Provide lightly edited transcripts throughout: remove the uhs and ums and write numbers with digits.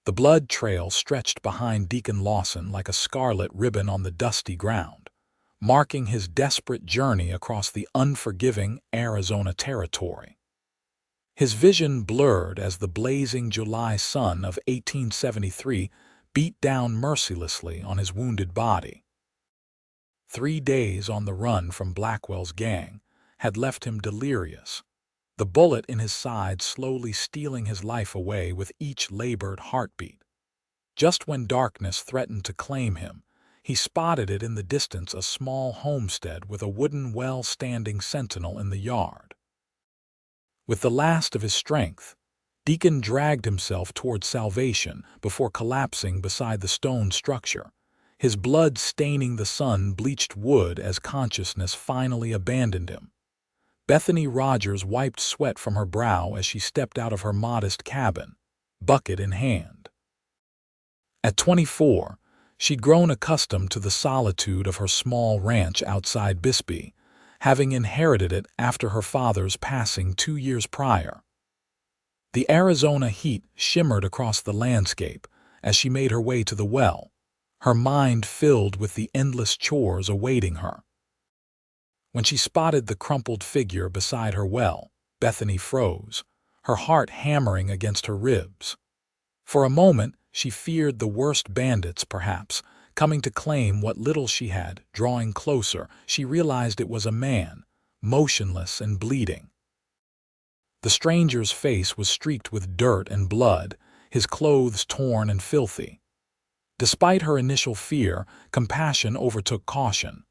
The blood trail stretched behind Deacon Lawson like a scarlet ribbon on the dusty ground, marking his desperate journey across the unforgiving Arizona territory. His vision blurred as the blazing July sun of 1873 beat down mercilessly on his wounded body. 3 days on the run from Blackwell's gang had left him delirious, the bullet in his side slowly stealing his life away with each labored heartbeat. Just when darkness threatened to claim him, he spotted it in the distance, a small homestead with a wooden well standing sentinel in the yard. With the last of his strength, Deacon dragged himself toward salvation before collapsing beside the stone structure, his blood staining the sun-bleached wood as consciousness finally abandoned him. Bethany Rodgers wiped sweat from her brow as she stepped out of her modest cabin, bucket in hand. At 24, she'd grown accustomed to the solitude of her small ranch outside Bisbee, having inherited it after her father's passing 2 years prior. The Arizona heat shimmered across the landscape as she made her way to the well, her mind filled with the endless chores awaiting her. When she spotted the crumpled figure beside her well, Bethany froze, her heart hammering against her ribs. For a moment, she feared the worst bandits, perhaps, coming to claim what little she had. Drawing closer, she realized it was a man, motionless and bleeding. The stranger's face was streaked with dirt and blood, his clothes torn and filthy. Despite her initial fear, compassion overtook caution.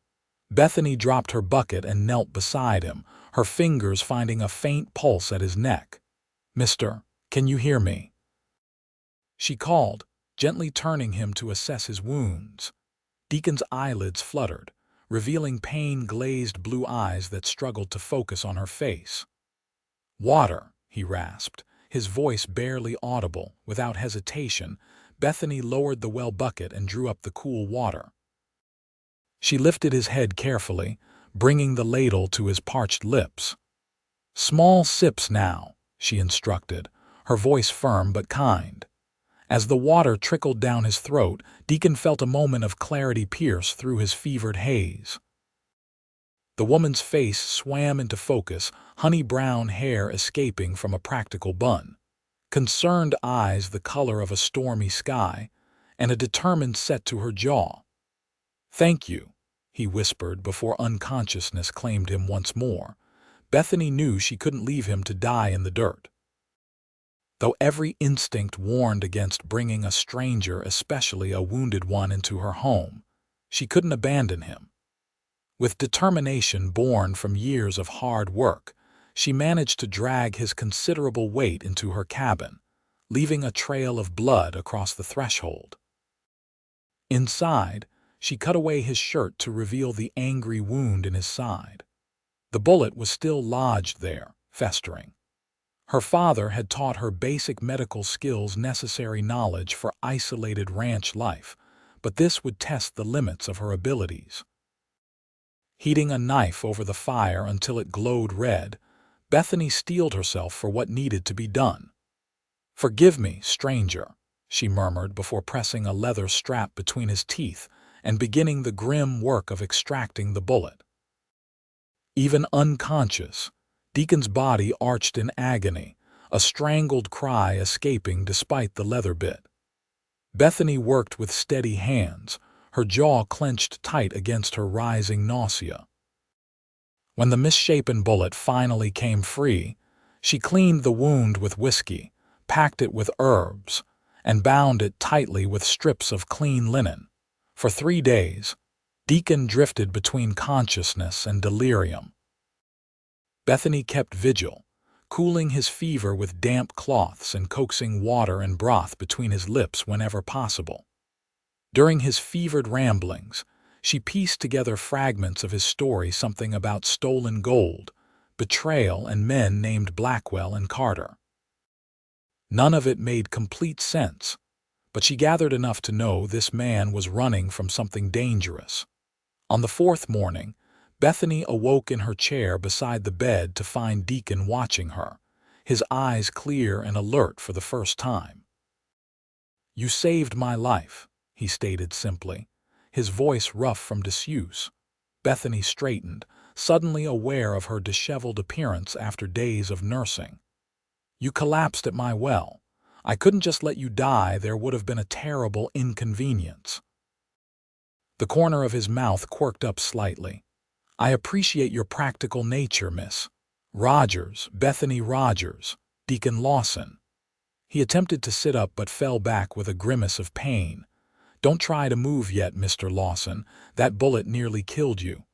Bethany dropped her bucket and knelt beside him, her fingers finding a faint pulse at his neck. "Mister, can you hear me?" she called, gently turning him to assess his wounds. Deacon's eyelids fluttered, revealing pain-glazed blue eyes that struggled to focus on her face. "Water," he rasped, his voice barely audible. Without hesitation, Bethany lowered the well bucket and drew up the cool water. She lifted his head carefully, bringing the ladle to his parched lips. "Small sips now," she instructed, her voice firm but kind. As the water trickled down his throat, Deacon felt a moment of clarity pierce through his fevered haze. The woman's face swam into focus, honey-brown hair escaping from a practical bun, concerned eyes the color of a stormy sky, and a determined set to her jaw. "Thank you," he whispered before unconsciousness claimed him once more. Bethany knew she couldn't leave him to die in the dirt. Though every instinct warned against bringing a stranger, especially a wounded one, into her home, she couldn't abandon him. With determination born from years of hard work, she managed to drag his considerable weight into her cabin, leaving a trail of blood across the threshold. Inside, she cut away his shirt to reveal the angry wound in his side. The bullet was still lodged there, festering. Her father had taught her basic medical skills, necessary knowledge for isolated ranch life, but this would test the limits of her abilities. Heating a knife over the fire until it glowed red, Bethany steeled herself for what needed to be done. "Forgive me, stranger," she murmured before pressing a leather strap between his teeth and beginning the grim work of extracting the bullet. Even unconscious, Deacon's body arched in agony, a strangled cry escaping despite the leather bit. Bethany worked with steady hands, her jaw clenched tight against her rising nausea. When the misshapen bullet finally came free, she cleaned the wound with whiskey, packed it with herbs, and bound it tightly with strips of clean linen. For 3 days, Deacon drifted between consciousness and delirium. Bethany kept vigil, cooling his fever with damp cloths and coaxing water and broth between his lips whenever possible. During his fevered ramblings, she pieced together fragments of his story, something about stolen gold, betrayal, and men named Blackwell and Carter. None of it made complete sense, but she gathered enough to know this man was running from something dangerous. On the 4th morning, Bethany awoke in her chair beside the bed to find Deacon watching her, his eyes clear and alert for the first time. "You saved my life," he stated simply, his voice rough from disuse. Bethany straightened, suddenly aware of her disheveled appearance after days of nursing. "You collapsed at my well. I couldn't just let you die, there would have been a terrible inconvenience." The corner of his mouth quirked up slightly. "I appreciate your practical nature, Miss Rodgers, Bethany Rodgers, Deacon Lawson." He attempted to sit up but fell back with a grimace of pain. "Don't try to move yet, Mr. Lawson. That bullet nearly killed you."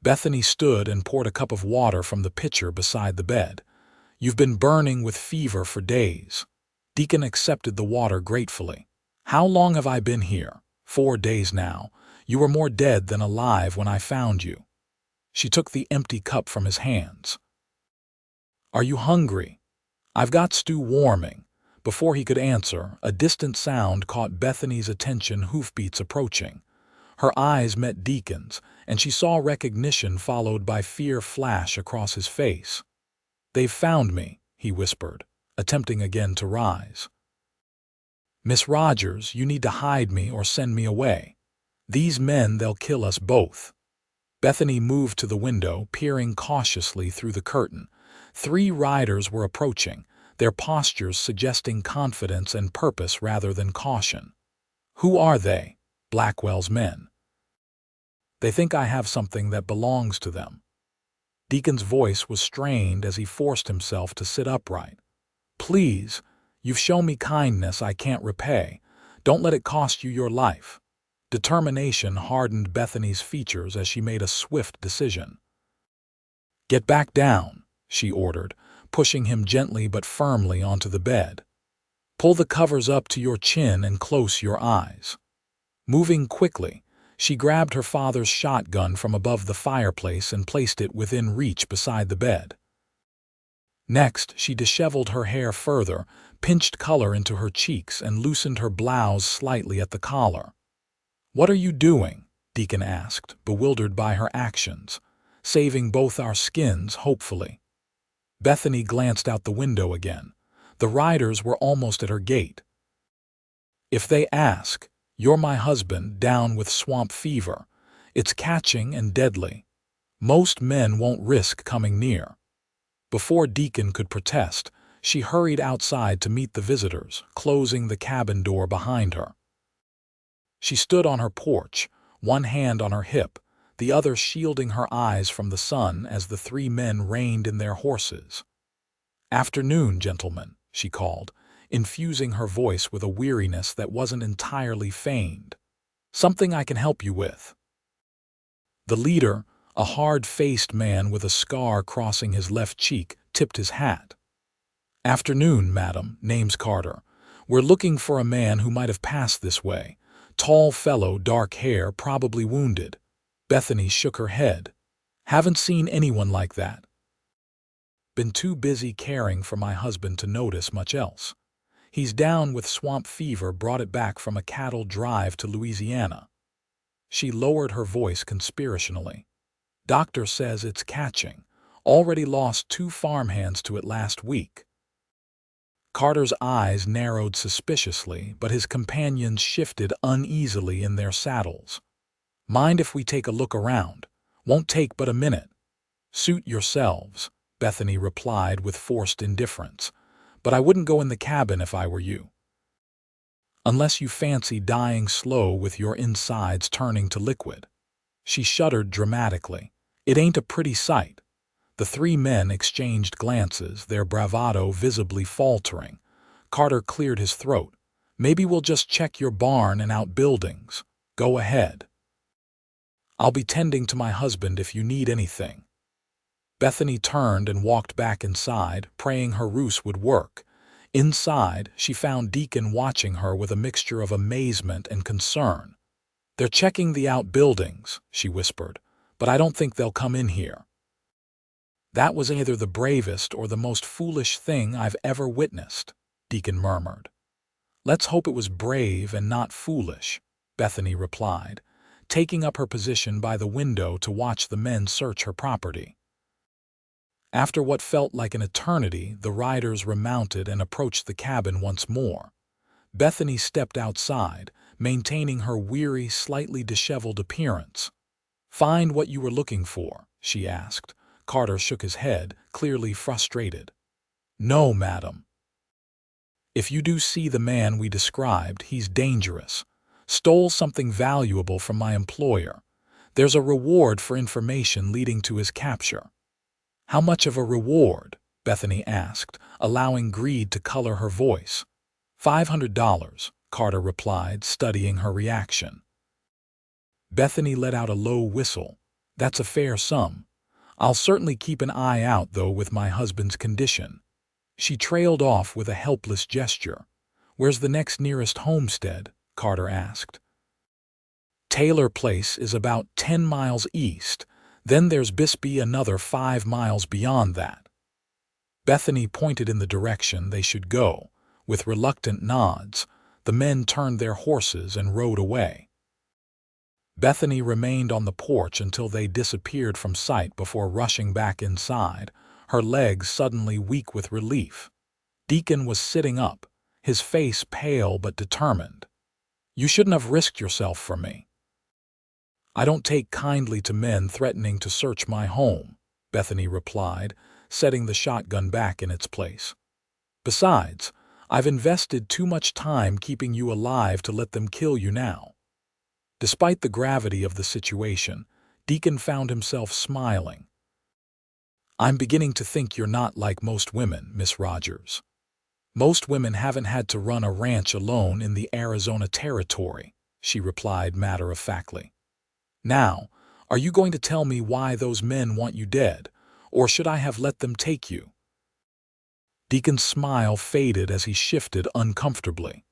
Bethany stood and poured a cup of water from the pitcher beside the bed. "You've been burning with fever for days." Deacon accepted the water gratefully. "How long have I been here?" 4 days now. You were more dead than alive when I found you." She took the empty cup from his hands. "Are you hungry? I've got stew warming." Before he could answer, a distant sound caught Bethany's attention, hoofbeats approaching. Her eyes met Deacon's, and she saw recognition followed by fear flash across his face. "They've found me," he whispered, attempting again to rise. "Miss Rodgers, you need to hide me or send me away. These men, they'll kill us both." Bethany moved to the window, peering cautiously through the curtain. 3 riders were approaching, their postures suggesting confidence and purpose rather than caution. "Who are they?" "Blackwell's men. They think I have something that belongs to them." Deacon's voice was strained as he forced himself to sit upright. "Please, you've shown me kindness I can't repay. Don't let it cost you your life." Determination hardened Bethany's features as she made a swift decision. "Get back down," she ordered, pushing him gently but firmly onto the bed. "Pull the covers up to your chin and close your eyes." Moving quickly, she grabbed her father's shotgun from above the fireplace and placed it within reach beside the bed. Next, she disheveled her hair further, pinched color into her cheeks, and loosened her blouse slightly at the collar. "What are you doing?" Deacon asked, bewildered by her actions. "Saving both our skins, hopefully." Bethany glanced out the window again. The riders were almost at her gate. "If they ask, you're my husband down with swamp fever. It's catching and deadly. Most men won't risk coming near." Before Deacon could protest, she hurried outside to meet the visitors, closing the cabin door behind her. She stood on her porch, one hand on her hip, the other shielding her eyes from the sun as the 3 men reined in their horses. "Afternoon, gentlemen," she called, infusing her voice with a weariness that wasn't entirely feigned. "Something I can help you with." The leader, a hard-faced man with a scar crossing his left cheek, tipped his hat. "Afternoon, madam. Name's Carter. We're looking for a man who might have passed this way. Tall fellow, dark hair, probably wounded." Bethany shook her head. "Haven't seen anyone like that. Been too busy caring for my husband to notice much else. He's down with swamp fever, brought it back from a cattle drive to Louisiana." She lowered her voice conspirationally. "Doctor says it's catching. Already lost 2 farmhands to it last week." Carter's eyes narrowed suspiciously, but his companions shifted uneasily in their saddles. "Mind if we take a look around? Won't take but a minute." "Suit yourselves," Bethany replied with forced indifference. "But I wouldn't go in the cabin if I were you. Unless you fancy dying slow with your insides turning to liquid." She shuddered dramatically. "It ain't a pretty sight." The 3 men exchanged glances, their bravado visibly faltering. Carter cleared his throat. "Maybe we'll just check your barn and outbuildings. Go ahead. I'll be tending to my husband if you need anything." Bethany turned and walked back inside, praying her ruse would work. Inside, she found Deacon watching her with a mixture of amazement and concern. "They're checking the outbuildings," she whispered, "but I don't think they'll come in here." "That was either the bravest or the most foolish thing I've ever witnessed," Deacon murmured. "Let's hope it was brave and not foolish," Bethany replied, taking up her position by the window to watch the men search her property. After what felt like an eternity, the riders remounted and approached the cabin once more. Bethany stepped outside, maintaining her weary, slightly disheveled appearance. "Find what you were looking for?" she asked. Carter shook his head, clearly frustrated. "No, madam. If you do see the man we described, he's dangerous. Stole something valuable from my employer. There's a reward for information leading to his capture." "How much of a reward?" Bethany asked, allowing greed to color her voice. $500, Carter replied, studying her reaction. Bethany let out a low whistle. "That's a fair sum. I'll certainly keep an eye out, though, with my husband's condition." She trailed off with a helpless gesture. "Where's the next nearest homestead?" Carter asked. "Taylor Place is about 10 miles east. Then there's Bisbee, another 5 miles beyond that." Bethany pointed in the direction they should go. With reluctant nods, the men turned their horses and rode away. Bethany remained on the porch until they disappeared from sight before rushing back inside, her legs suddenly weak with relief. Deacon was sitting up, his face pale but determined. "You shouldn't have risked yourself for me." "I don't take kindly to men threatening to search my home," Bethany replied, setting the shotgun back in its place. "Besides, I've invested too much time keeping you alive to let them kill you now." Despite the gravity of the situation, Deacon found himself smiling. "I'm beginning to think you're not like most women, Miss Rodgers. Most women haven't had to run a ranch alone in the Arizona territory," she replied matter-of-factly. "Now, are you going to tell me why those men want you dead, or should I have let them take you?" Deacon's smile faded as he shifted uncomfortably.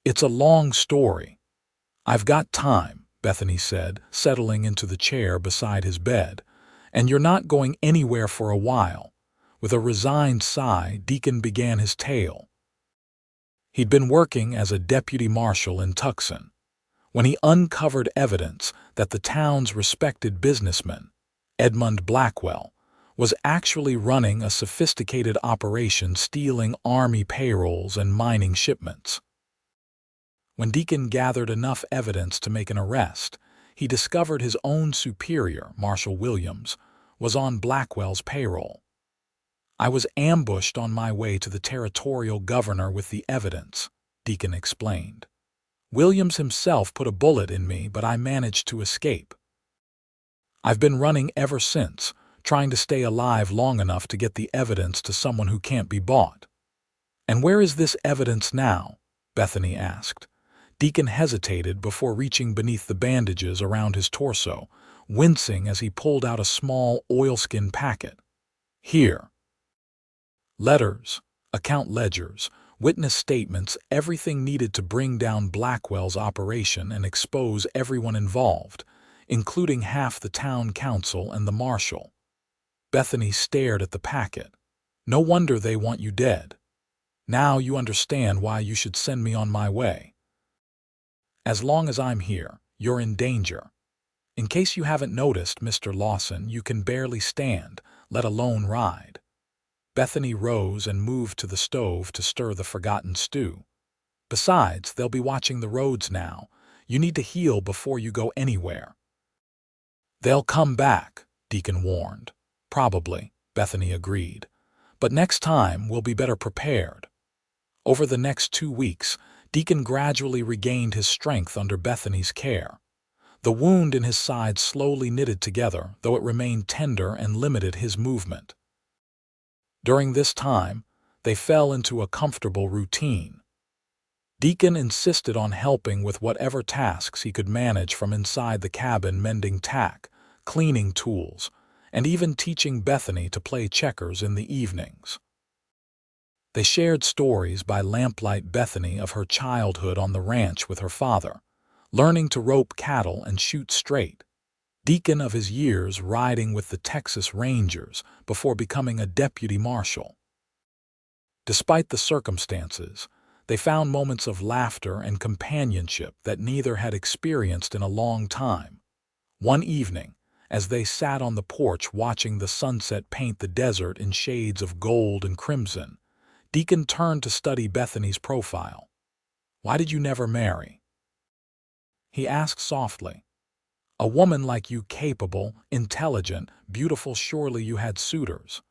"It's a long story." "I've got time," Bethany said, settling into the chair beside his bed. "And you're not going anywhere for a while." With a resigned sigh, Deacon began his tale. He'd been working as a deputy marshal in Tucson when he uncovered evidence that the town's respected businessman, Edmund Blackwell, was actually running a sophisticated operation stealing Army payrolls and mining shipments. When Deacon gathered enough evidence to make an arrest, he discovered his own superior, Marshal Williams, was on Blackwell's payroll. "I was ambushed on my way to the territorial governor with the evidence," Deacon explained. "Williams himself put a bullet in me, but I managed to escape. I've been running ever since, trying to stay alive long enough to get the evidence to someone who can't be bought." "And where is this evidence now?" Bethany asked. Deacon hesitated before reaching beneath the bandages around his torso, wincing as he pulled out a small oilskin packet. "Here." Letters, account ledgers, witness statements, everything needed to bring down Blackwell's operation and expose everyone involved, including half the town council and the marshal. Bethany stared at the packet. "No wonder they want you dead. Now you understand why you should send me on my way. As long as I'm here, you're in danger. In case you haven't noticed, Mr. Lawson, you can barely stand, let alone ride." Bethany rose and moved to the stove to stir the forgotten stew. "Besides, they'll be watching the roads now. You need to heal before you go anywhere." "They'll come back," Deacon warned. "Probably," Bethany agreed. "But next time we'll be better prepared." Over the next 2 weeks, Deacon gradually regained his strength under Bethany's care. The wound in his side slowly knitted together, though it remained tender and limited his movement. During this time, they fell into a comfortable routine. Deacon insisted on helping with whatever tasks he could manage from inside the cabin, mending tack, cleaning tools, and even teaching Bethany to play checkers in the evenings. They shared stories by lamplight, Bethany of her childhood on the ranch with her father, learning to rope cattle and shoot straight. Deacon of his years riding with the Texas Rangers before becoming a deputy marshal. Despite the circumstances, they found moments of laughter and companionship that neither had experienced in a long time. One evening, as they sat on the porch watching the sunset paint the desert in shades of gold and crimson, Deacon turned to study Bethany's profile. Why did you never marry?" He asked softly. "A woman like you, capable, intelligent, beautiful, surely you had suitors."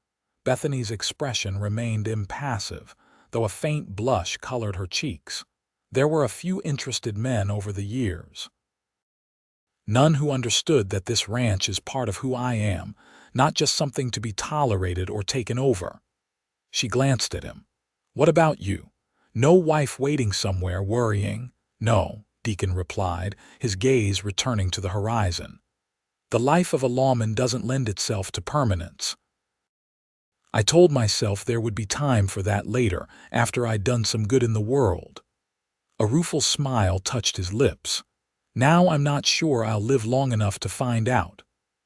Bethany's expression remained impassive, though a faint blush colored her cheeks. "There were a few interested men over the years. None who understood that this ranch is part of who I am, not just something to be tolerated or taken over." She glanced at him. "What about you? No wife waiting somewhere worrying?" "No," Deacon replied, his gaze returning to the horizon. "The life of a lawman doesn't lend itself to permanence. I told myself there would be time for that later, after I'd done some good in the world." A rueful smile touched his lips. "Now I'm not sure I'll live long enough to find out."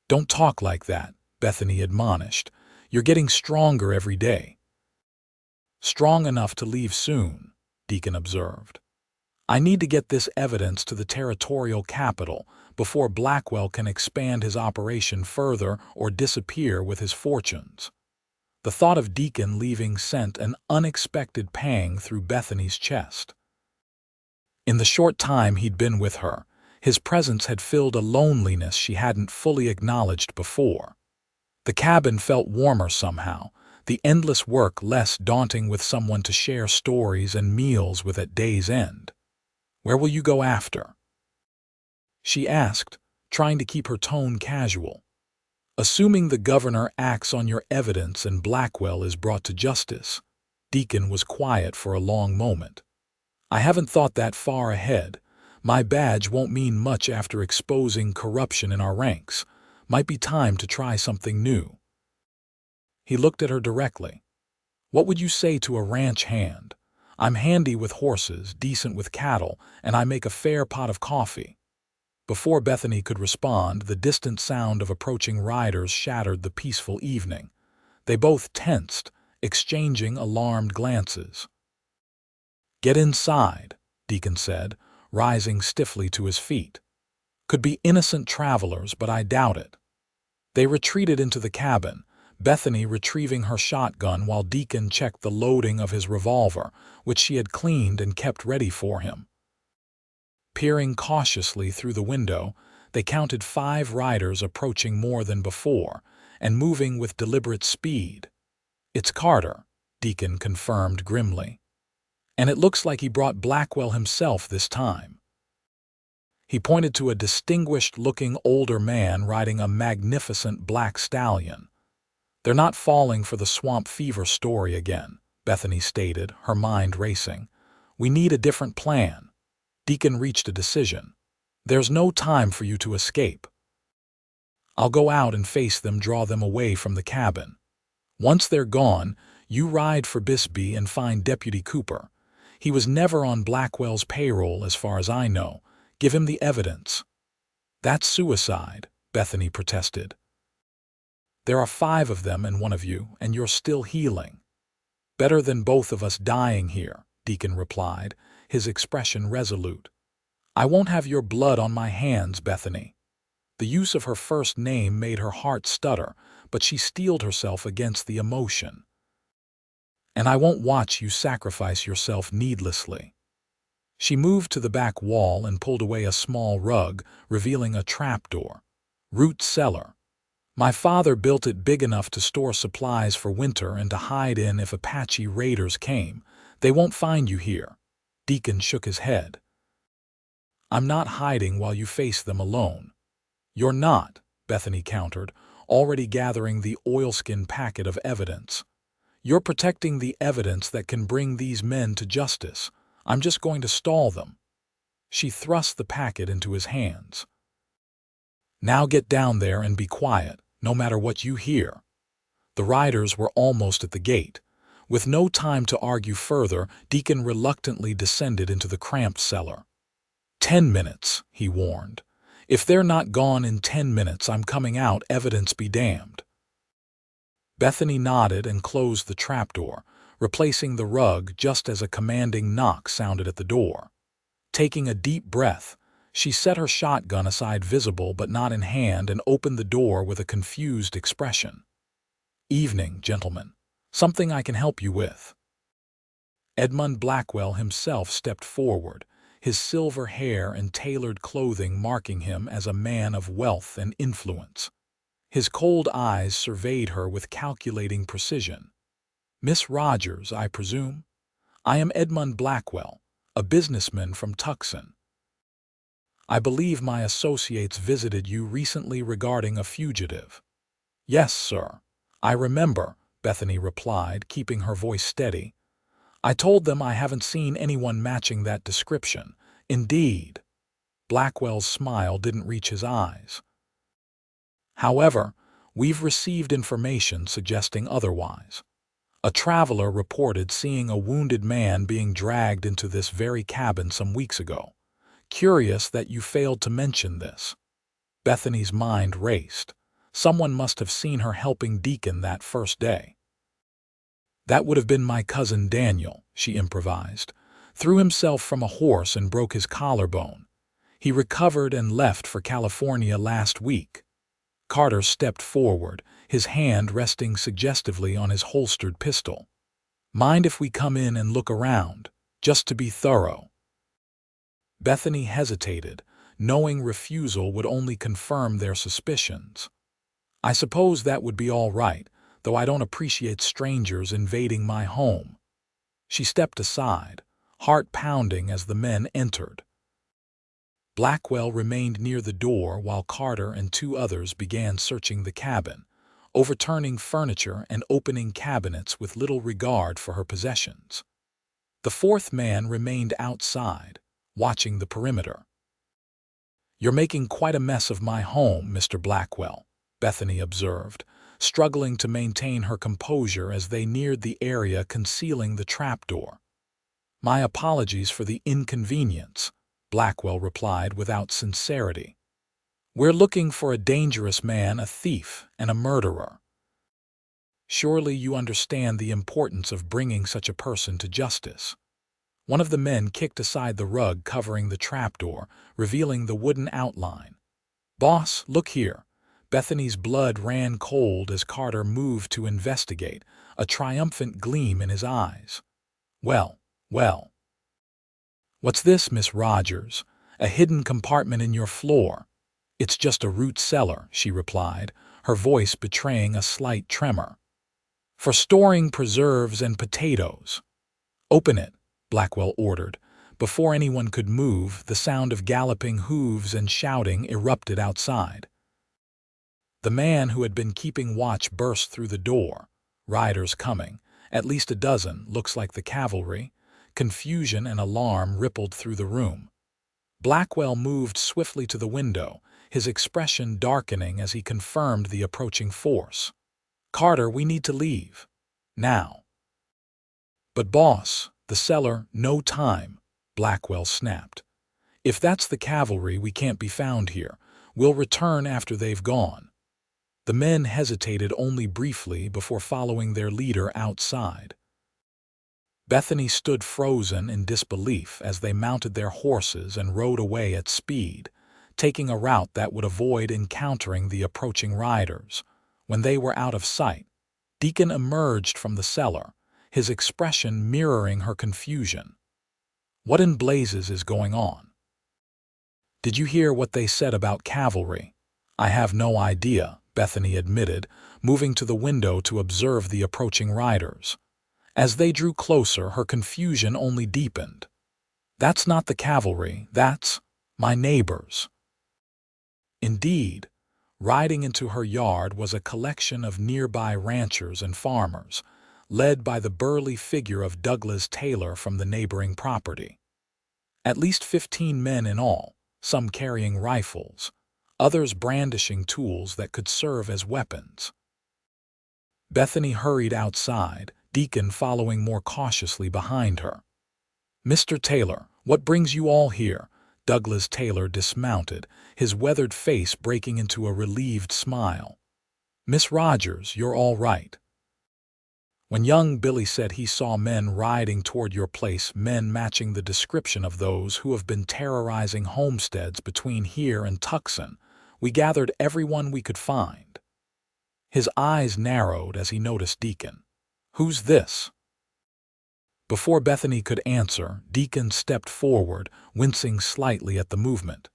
"Don't talk like that," Bethany admonished. "You're getting stronger every day." "Strong enough to leave soon," Deacon observed. "I need to get this evidence to the territorial capital before Blackwell can expand his operation further or disappear with his fortunes." The thought of Deacon leaving sent an unexpected pang through Bethany's chest. In the short time he'd been with her, his presence had filled a loneliness she hadn't fully acknowledged before. The cabin felt warmer somehow, the endless work less daunting with someone to share stories and meals with at day's end. "Where will you go after?" she asked, trying to keep her tone casual. "Assuming the governor acts on your evidence and Blackwell is brought to justice." Deacon was quiet for a long moment. "I haven't thought that far ahead. My badge won't mean much after exposing corruption in our ranks. Might be time to try something new." He looked at her directly. "What would you say to a ranch hand? I'm handy with horses, decent with cattle, and I make a fair pot of coffee." Before Bethany could respond, the distant sound of approaching riders shattered the peaceful evening. They both tensed, exchanging alarmed glances. "Get inside," Deacon said, rising stiffly to his feet. "Could be innocent travelers, but I doubt it." They retreated into the cabin, Bethany retrieving her shotgun while Deacon checked the loading of his revolver, which she had cleaned and kept ready for him. Peering cautiously through the window, they counted 5 riders approaching more than before, and moving with deliberate speed. "It's Carter," Deacon confirmed grimly. "And it looks like he brought Blackwell himself this time." He pointed to a distinguished-looking older man riding a magnificent black stallion. "They're not falling for the swamp fever story again," Bethany stated, her mind racing. "We need a different plan." Deacon reached a decision. "There's no time for you to escape. I'll go out and face them, draw them away from the cabin. Once they're gone, you ride for Bisbee and find Deputy Cooper. He was never on Blackwell's payroll as far as I know. Give him the evidence." "That's suicide," Bethany protested. "There are 5 of them and one of you, and you're still healing." "Better than both of us dying here," Deacon replied, his expression resolute. "I won't have your blood on my hands, Bethany." The use of her first name made her heart stutter, but she steeled herself against the emotion. "And I won't watch you sacrifice yourself needlessly." She moved to the back wall and pulled away a small rug, revealing a trapdoor. "Root cellar. My father built it big enough to store supplies for winter and to hide in if Apache raiders came. They won't find you here." Deacon shook his head. "I'm not hiding while you face them alone." "You're not," Bethany countered, already gathering the oilskin packet of evidence. "You're protecting the evidence that can bring these men to justice. I'm just going to stall them." She thrust the packet into his hands. "Now get down there and be quiet, no matter what you hear." The riders were almost at the gate. With no time to argue further, Deacon reluctantly descended into the cramped cellar. 10 minutes, he warned. "If they're not gone in 10 minutes, I'm coming out, evidence be damned." Bethany nodded and closed the trapdoor, replacing the rug just as a commanding knock sounded at the door. Taking a deep breath, she set her shotgun aside, visible but not in hand, and opened the door with a confused expression. "Evening, gentlemen. Something I can help you with?" Edmund Blackwell himself stepped forward, his silver hair and tailored clothing marking him as a man of wealth and influence. His cold eyes surveyed her with calculating precision. "Miss Rodgers, I presume? I am Edmund Blackwell, a businessman from Tucson. I believe my associates visited you recently regarding a fugitive." "Yes, sir. I remember," Bethany replied, keeping her voice steady. "I told them I haven't seen anyone matching that description." "Indeed." Blackwell's smile didn't reach his eyes. "However, we've received information suggesting otherwise. A traveler reported seeing a wounded man being dragged into this very cabin some weeks ago. Curious that you failed to mention this." Bethany's mind raced. Someone must have seen her helping Deacon that first day. "That would have been my cousin Daniel," she improvised. "Threw himself from a horse and broke his collarbone. He recovered and left for California last week." Carter stepped forward, his hand resting suggestively on his holstered pistol. "Mind if we come in and look around, just to be thorough?" Bethany hesitated, knowing refusal would only confirm their suspicions. "I suppose that would be all right, though I don't appreciate strangers invading my home." She stepped aside, heart pounding as the men entered. Blackwell remained near the door while Carter and two others began searching the cabin, overturning furniture and opening cabinets with little regard for her possessions. The fourth man remained outside, watching the perimeter. "You're making quite a mess of my home, Mr. Blackwell," Bethany observed, struggling to maintain her composure as they neared the area concealing the trapdoor. "My apologies for the inconvenience," Blackwell replied without sincerity. "We're looking for a dangerous man, a thief, and a murderer. Surely you understand the importance of bringing such a person to justice." One of the men kicked aside the rug covering the trapdoor, revealing the wooden outline. "Boss, look here." Bethany's blood ran cold as Carter moved to investigate, a triumphant gleam in his eyes. "Well, well. What's this, Miss Rodgers? A hidden compartment in your floor?" "It's just a root cellar," she replied, her voice betraying a slight tremor. "For storing preserves and potatoes." "Open it," Blackwell ordered. Before anyone could move, the sound of galloping hooves and shouting erupted outside. The man who had been keeping watch burst through the door. "Riders coming. At least a dozen, looks like the cavalry." Confusion and alarm rippled through the room. Blackwell moved swiftly to the window, his expression darkening as he confirmed the approaching force. "Carter, we need to leave. Now." "But boss, the cellar, no time," Blackwell snapped. "If that's the cavalry, we can't be found here. We'll return after they've gone." The men hesitated only briefly before following their leader outside. Bethany stood frozen in disbelief as they mounted their horses and rode away at speed, taking a route that would avoid encountering the approaching riders. When they were out of sight, Deacon emerged from the cellar, his expression mirroring her confusion. "What in blazes is going on?" "Did you hear what they said about cavalry?" "I have no idea," Bethany admitted, moving to the window to observe the approaching riders. As they drew closer, her confusion only deepened. "That's not the cavalry, that's my neighbors." Indeed, riding into her yard was a collection of nearby ranchers and farmers, led by the burly figure of Douglas Taylor from the neighboring property. At least 15 men in all, some carrying rifles, others brandishing tools that could serve as weapons. Bethany hurried outside, Deacon following more cautiously behind her. "Mr. Taylor, what brings you all here?" Douglas Taylor dismounted, his weathered face breaking into a relieved smile. "Miss Rodgers, you're all right." "When young Billy said he saw men riding toward your place, men matching the description of those who have been terrorizing homesteads between here and Tucson, we gathered everyone we could find." His eyes narrowed as he noticed Deacon. "Who's this?" Before Bethany could answer, Deacon stepped forward, wincing slightly at the movement.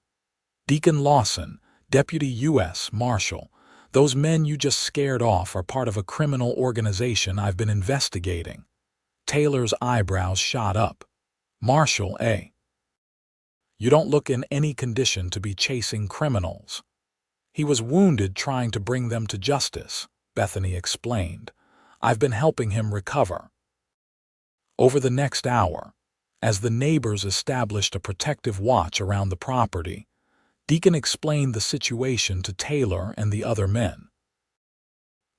"Deacon Lawson, Deputy U.S. Marshal, those men you just scared off are part of a criminal organization I've been investigating." Taylor's eyebrows shot up. "Marshal, eh? You don't look in any condition to be chasing criminals." "He was wounded trying to bring them to justice," Bethany explained. "I've been helping him recover." Over the next hour, as the neighbors established a protective watch around the property, Deacon explained the situation to Taylor and the other men.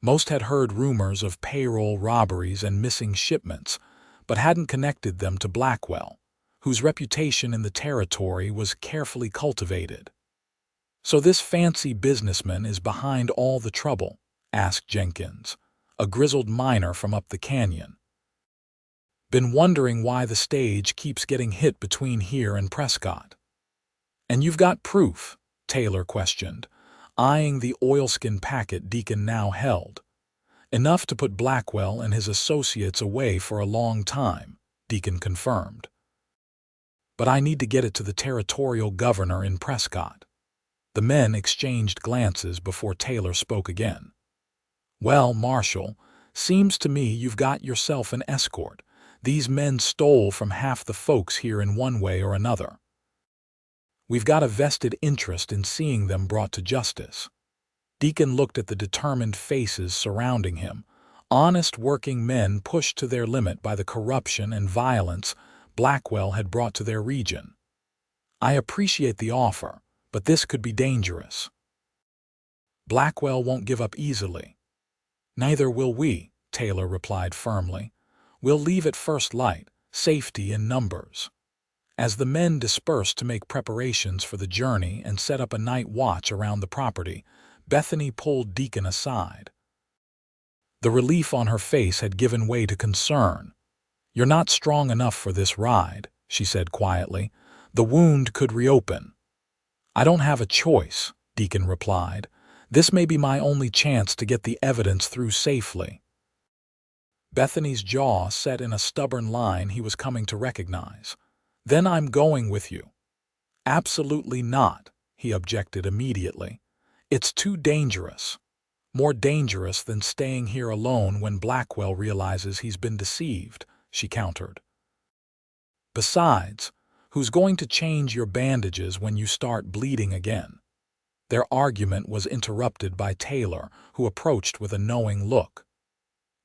Most had heard rumors of payroll robberies and missing shipments, but hadn't connected them to Blackwell, whose reputation in the territory was carefully cultivated. "So this fancy businessman is behind all the trouble?" asked Jenkins, a grizzled miner from up the canyon. "Been wondering why the stage keeps getting hit between here and Prescott." "And you've got proof?" Taylor questioned, eyeing the oilskin packet Deacon now held. "Enough to put Blackwell and his associates away for a long time," Deacon confirmed. "But I need to get it to the territorial governor in Prescott." The men exchanged glances before Taylor spoke again. "Well, Marshal, seems to me you've got yourself an escort. These men stole from half the folks here in one way or another. We've got a vested interest in seeing them brought to justice." Deacon looked at the determined faces surrounding him, honest working men pushed to their limit by the corruption and violence Blackwell had brought to their region. "I appreciate the offer, but this could be dangerous." "Blackwell won't give up easily." "Neither will we," Taylor replied firmly. "We'll leave at first light, safety in numbers." As the men dispersed to make preparations for the journey and set up a night watch around the property, Bethany pulled Deacon aside. The relief on her face had given way to concern. "You're not strong enough for this ride," she said quietly. "The wound could reopen." "I don't have a choice," Deacon replied. "This may be my only chance to get the evidence through safely." Bethany's jaw set in a stubborn line he was coming to recognize. "Then I'm going with you." "Absolutely not," he objected immediately. "It's too dangerous. More dangerous than staying here alone when Blackwell realizes he's been deceived," she countered. "Besides, who's going to change your bandages when you start bleeding again?" Their argument was interrupted by Taylor, who approached with a knowing look.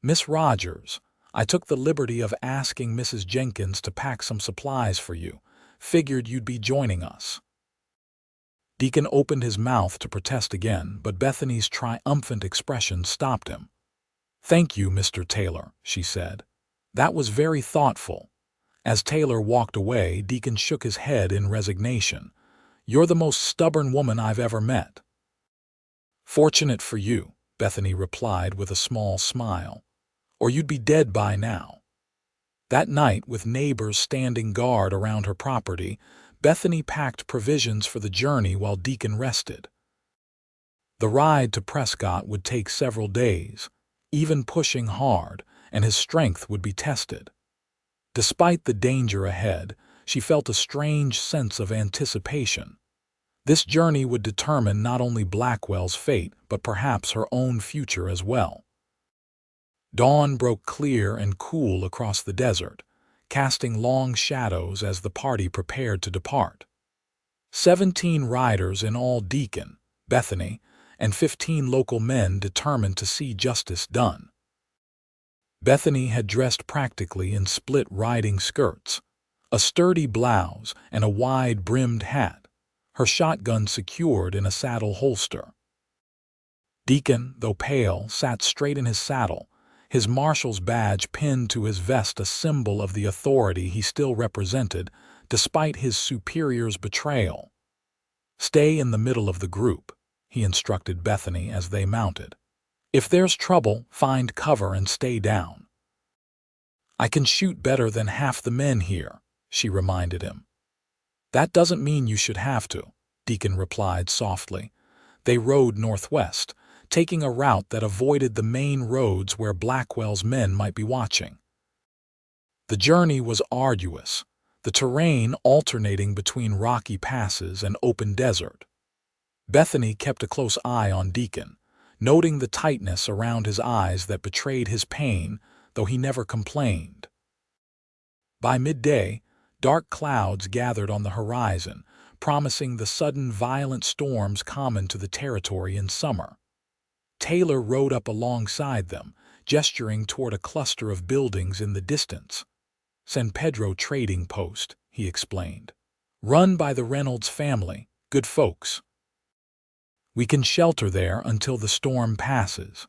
"Miss Rodgers, I took the liberty of asking Mrs. Jenkins to pack some supplies for you. Figured you'd be joining us." Deacon opened his mouth to protest again, but Bethany's triumphant expression stopped him. "Thank you, Mr. Taylor," she said. "That was very thoughtful." As Taylor walked away, Deacon shook his head in resignation. "You're the most stubborn woman I've ever met." "Fortunate for you," Bethany replied with a small smile. "Or you'd be dead by now." That night, with neighbors standing guard around her property, Bethany packed provisions for the journey while Deacon rested. The ride to Prescott would take several days, even pushing hard, and his strength would be tested. Despite the danger ahead, she felt a strange sense of anticipation. This journey would determine not only Blackwell's fate, but perhaps her own future as well. Dawn broke clear and cool across the desert, casting long shadows as the party prepared to depart. 17 riders in all, Deacon, Bethany, and 15 local men determined to see justice done. Bethany had dressed practically in split riding skirts, a sturdy blouse, and a wide-brimmed hat, her shotgun secured in a saddle holster. Deacon, though pale, sat straight in his saddle, his marshal's badge pinned to his vest, a symbol of the authority he still represented, despite his superior's betrayal. "Stay in the middle of the group," he instructed Bethany as they mounted. "If there's trouble, find cover and stay down." "I can shoot better than half the men here," she reminded him. "That doesn't mean you should have to," Deacon replied softly. They rode northwest, taking a route that avoided the main roads where Blackwell's men might be watching. The journey was arduous, the terrain alternating between rocky passes and open desert. Bethany kept a close eye on Deacon, noting the tightness around his eyes that betrayed his pain, though he never complained. By midday, dark clouds gathered on the horizon, promising the sudden violent storms common to the territory in summer. Taylor rode up alongside them, gesturing toward a cluster of buildings in the distance. San Pedro Trading Post, he explained. Run by the Reynolds family, good folks. We can shelter there until the storm passes.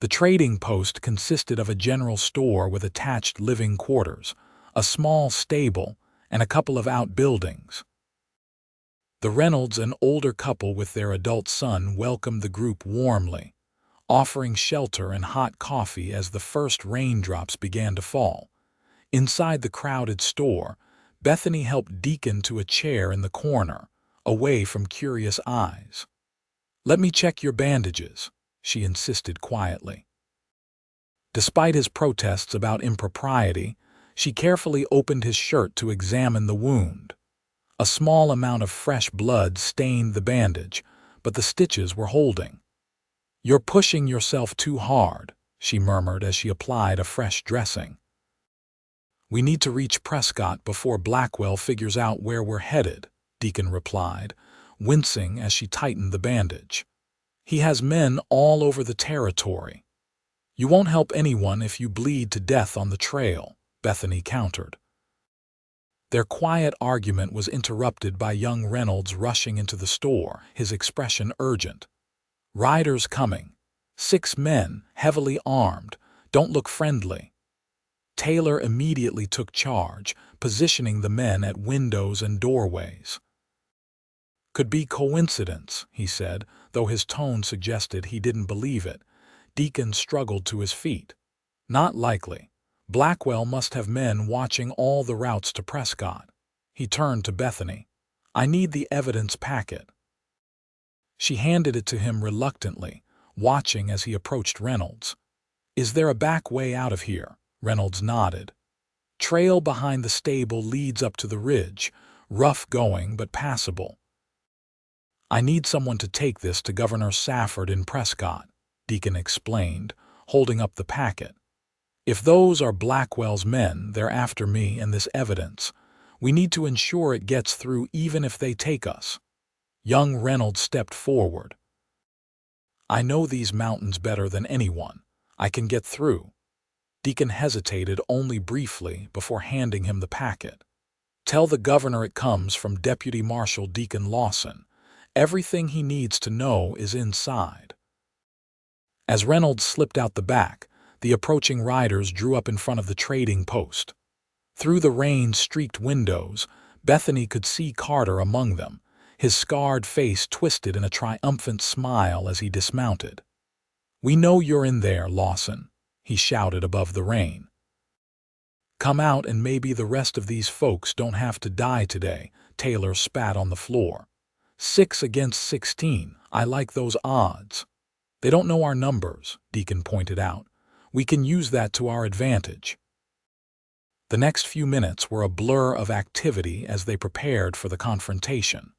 The trading post consisted of a general store with attached living quarters, a small stable, and a couple of outbuildings. The Reynolds, an older couple with their adult son, welcomed the group warmly, offering shelter and hot coffee as the first raindrops began to fall. Inside the crowded store, Bethany helped Deacon to a chair in the corner, away from curious eyes. "Let me check your bandages," she insisted quietly. Despite his protests about impropriety, she carefully opened his shirt to examine the wound. A small amount of fresh blood stained the bandage, but the stitches were holding. "You're pushing yourself too hard," she murmured as she applied a fresh dressing. "We need to reach Prescott before Blackwell figures out where we're headed," Deacon replied, wincing as she tightened the bandage. "He has men all over the territory." "You won't help anyone if you bleed to death on the trail," Bethany countered. Their quiet argument was interrupted by young Reynolds rushing into the store, his expression urgent. "Riders coming. 6 men, heavily armed. Don't look friendly." Taylor immediately took charge, positioning the men at windows and doorways. "Could be coincidence," he said, though his tone suggested he didn't believe it. Deacon struggled to his feet. "Not likely. Blackwell must have men watching all the routes to Prescott." He turned to Bethany. "I need the evidence packet." She handed it to him reluctantly, watching as he approached Reynolds. "Is there a back way out of here?" Reynolds nodded. "Trail behind the stable leads up to the ridge, rough going but passable." "I need someone to take this to Governor Safford in Prescott," Deacon explained, holding up the packet. "If those are Blackwell's men, they're after me and this evidence. We need to ensure it gets through even if they take us." Young Reynolds stepped forward. "I know these mountains better than anyone. I can get through." Deacon hesitated only briefly before handing him the packet. "Tell the governor it comes from Deputy Marshal Deacon Lawson. Everything he needs to know is inside." As Reynolds slipped out the back, the approaching riders drew up in front of the trading post. Through the rain-streaked windows, Bethany could see Carter among them, his scarred face twisted in a triumphant smile as he dismounted. "We know you're in there, Lawson," he shouted above the rain. "Come out and maybe the rest of these folks don't have to die today," Taylor spat on the floor. 6 against 16, I like those odds." "They don't know our numbers," Deacon pointed out. "We can use that to our advantage." The next few minutes were a blur of activity as they prepared for the confrontation.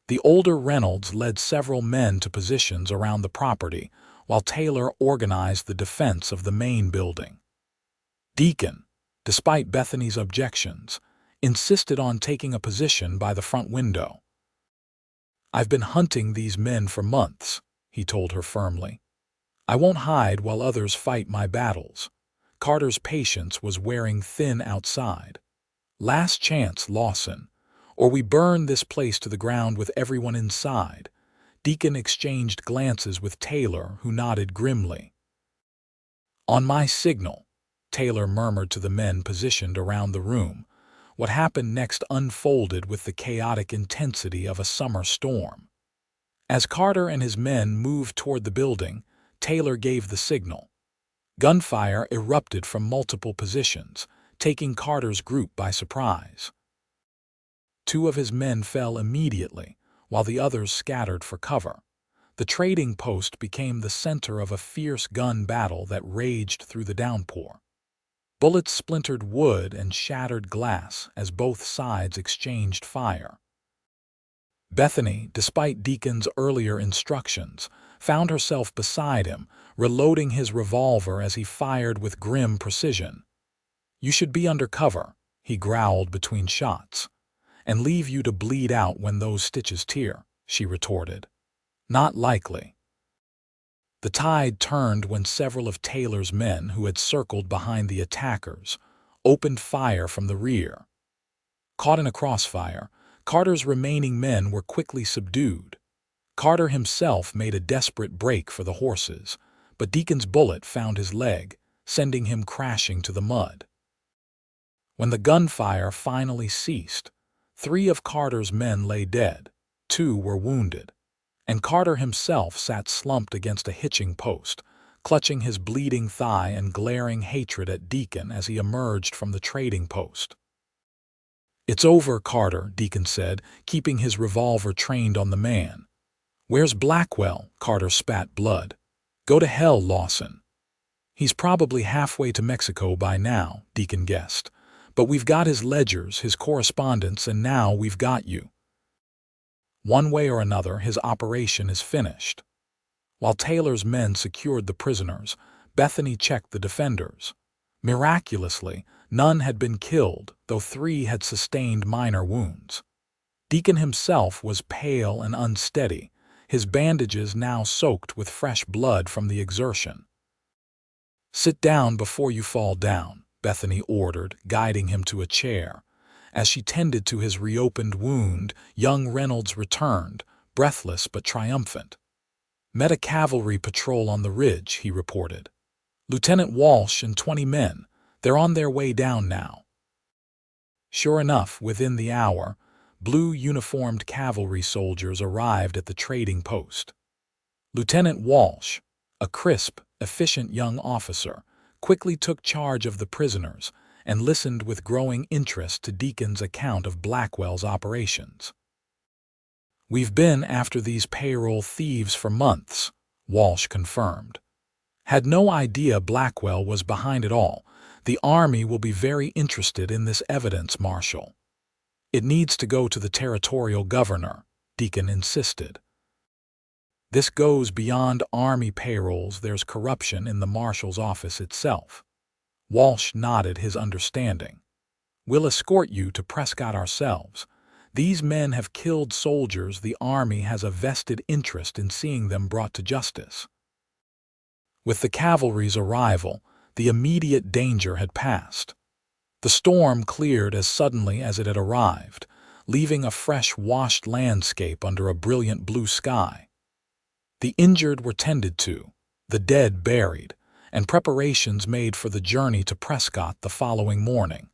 The older Reynolds led several men to positions around the property, while Taylor organized the defense of the main building. Deacon, despite Bethany's objections, insisted on taking a position by the front window. "I've been hunting these men for months," he told her firmly. "I won't hide while others fight my battles." Carter's patience was wearing thin outside. "Last chance, Lawson, or we burn this place to the ground with everyone inside." Deacon exchanged glances with Taylor, who nodded grimly. "On my signal," Taylor murmured to the men positioned around the room. What happened next unfolded with the chaotic intensity of a summer storm. As Carter and his men moved toward the building, Taylor gave the signal. Gunfire erupted from multiple positions, taking Carter's group by surprise. 2 of his men fell immediately, while the others scattered for cover. The trading post became the center of a fierce gun battle that raged through the downpour. Bullets splintered wood and shattered glass as both sides exchanged fire. Bethany, despite Deacon's earlier instructions, found herself beside him, reloading his revolver as he fired with grim precision. "You should be under cover," he growled between shots. "And leave you to bleed out when those stitches tear," she retorted. "Not likely." The tide turned when several of Taylor's men, who had circled behind the attackers, opened fire from the rear. Caught in a crossfire, Carter's remaining men were quickly subdued. Carter himself made a desperate break for the horses, but Deacon's bullet found his leg, sending him crashing to the mud. When the gunfire finally ceased, 3 of Carter's men lay dead, 2 were wounded, and Carter himself sat slumped against a hitching post, clutching his bleeding thigh and glaring hatred at Deacon as he emerged from the trading post. "It's over, Carter," Deacon said, keeping his revolver trained on the man. "Where's Blackwell?" Carter spat blood. "Go to hell, Lawson." "He's probably halfway to Mexico by now," Deacon guessed. "But we've got his ledgers, his correspondence, and now we've got you. One way or another, his operation is finished." While Taylor's men secured the prisoners, Bethany checked the defenders. Miraculously, none had been killed, though 3 had sustained minor wounds. Deacon himself was pale and unsteady, his bandages now soaked with fresh blood from the exertion. "Sit down before you fall down," Bethany ordered, guiding him to a chair. As she tended to his reopened wound, young Reynolds returned, breathless but triumphant. "Met a cavalry patrol on the ridge," he reported. "Lieutenant Walsh and 20 men. They're on their way down now." Sure enough, within the hour, blue-uniformed cavalry soldiers arrived at the trading post. Lieutenant Walsh, a crisp, efficient young officer, quickly took charge of the prisoners and listened with growing interest to Deacon's account of Blackwell's operations. "We've been after these payroll thieves for months," Walsh confirmed. "Had no idea Blackwell was behind it all. The Army will be very interested in this evidence, Marshal." "It needs to go to the territorial governor," Deacon insisted. "This goes beyond Army payrolls. There's corruption in the Marshal's office itself." Walsh nodded his understanding. "We'll escort you to Prescott ourselves. These men have killed soldiers. The Army has a vested interest in seeing them brought to justice." With the cavalry's arrival, the immediate danger had passed. The storm cleared as suddenly as it had arrived, leaving a fresh, washed landscape under a brilliant blue sky. The injured were tended to, the dead buried, and preparations made for the journey to Prescott the following morning.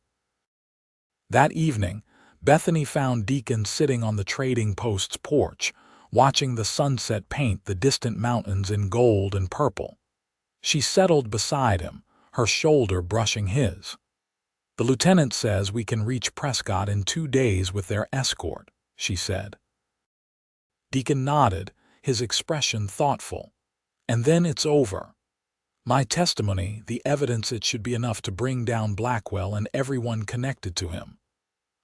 That evening, Bethany found Deacon sitting on the trading post's porch, watching the sunset paint the distant mountains in gold and purple. She settled beside him, her shoulder brushing his. "The lieutenant says we can reach Prescott in 2 days with their escort," she said. Deacon nodded, his expression thoughtful. "And then it's over. My testimony, the evidence, it should be enough to bring down Blackwell and everyone connected to him."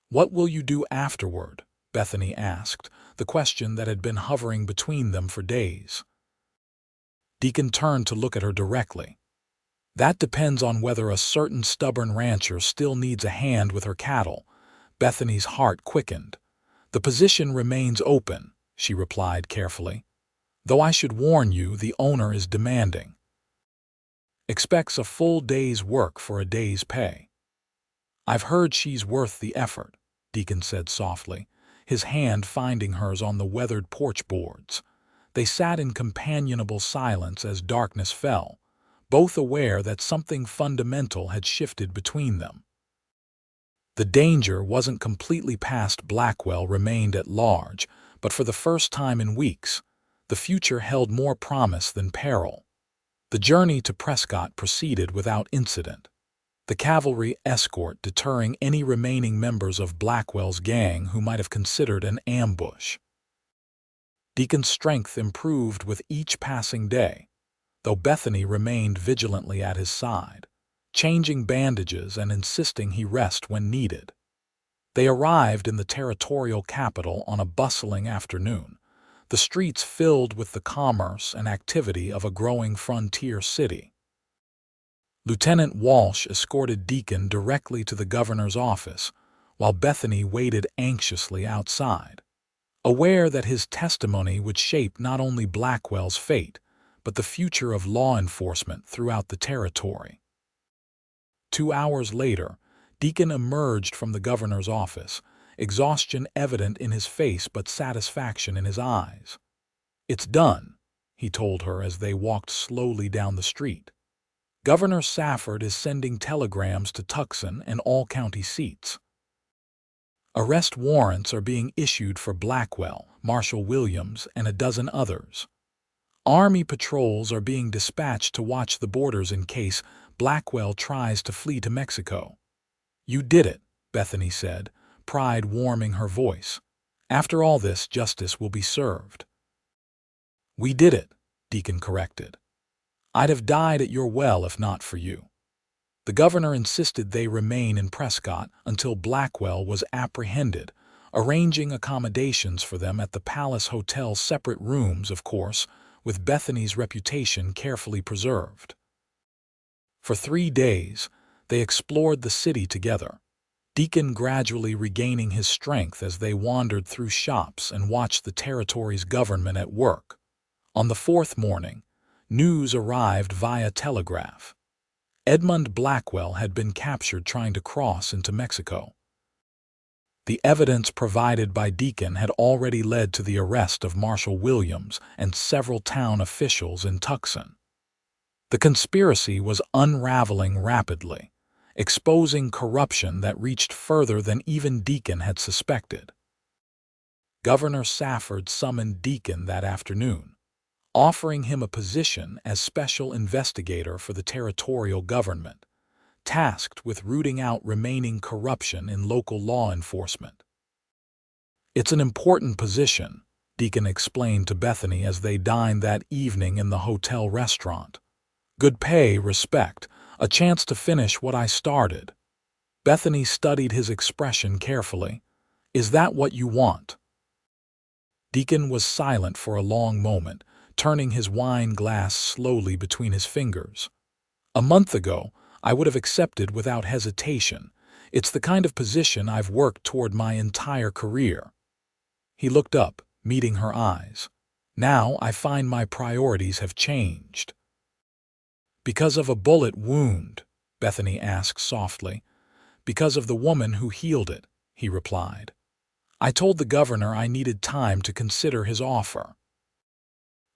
"What will you do afterward?" Bethany asked, the question that had been hovering between them for days. Deacon turned to look at her directly. "That depends on whether a certain stubborn rancher still needs a hand with her cattle." Bethany's heart quickened. "The position remains open," she replied carefully. "Though I should warn you, the owner is demanding. Expects a full day's work for a day's pay." "I've heard she's worth the effort," Deacon said softly, his hand finding hers on the weathered porch boards. They sat in companionable silence as darkness fell, both aware that something fundamental had shifted between them. The danger wasn't completely past. Blackwell remained at large, but for the first time in weeks, the future held more promise than peril. The journey to Prescott proceeded without incident, the cavalry escort deterring any remaining members of Blackwell's gang who might have considered an ambush. Deacon's strength improved with each passing day, though Bethany remained vigilantly at his side, changing bandages and insisting he rest when needed. They arrived in the territorial capital on a bustling afternoon, the streets filled with the commerce and activity of a growing frontier city. Lieutenant Walsh escorted Deacon directly to the governor's office, while Bethany waited anxiously outside, aware that his testimony would shape not only Blackwell's fate, but the future of law enforcement throughout the territory. 2 hours later, Deacon emerged from the governor's office, exhaustion evident in his face but satisfaction in his eyes. "It's done," he told her as they walked slowly down the street. "Governor Safford is sending telegrams to Tucson and all county seats. Arrest warrants are being issued for Blackwell, Marshal Williams, and a dozen others. Army patrols are being dispatched to watch the borders in case Blackwell tries to flee to Mexico." "You did it," Bethany said, pride warming her voice. "After all this, justice will be served." "We did it," Deacon corrected. "I'd have died at your well if not for you." The governor insisted they remain in Prescott until Blackwell was apprehended, arranging accommodations for them at the Palace Hotel, separate rooms, of course, with Bethany's reputation carefully preserved. For 3 days, they explored the city together, Deacon gradually regaining his strength as they wandered through shops and watched the territory's government at work. On the 4th morning, news arrived via telegraph. Edmund Blackwell had been captured trying to cross into Mexico. The evidence provided by Deacon had already led to the arrest of Marshal Williams and several town officials in Tucson. The conspiracy was unraveling rapidly, exposing corruption that reached further than even Deacon had suspected. Governor Safford summoned Deacon that afternoon, offering him a position as special investigator for the territorial government, tasked with rooting out remaining corruption in local law enforcement. "It's an important position," Deacon explained to Bethany as they dined that evening in the hotel restaurant. "Good pay, respect, a chance to finish what I started." Bethany studied his expression carefully. "Is that what you want?" Deacon was silent for a long moment, turning his wine glass slowly between his fingers. "A month ago, I would have accepted without hesitation. It's the kind of position I've worked toward my entire career." He looked up, meeting her eyes. "Now I find my priorities have changed." "Because of a bullet wound?" Bethany asked softly. "Because of the woman who healed it," he replied. "I told the governor I needed time to consider his offer."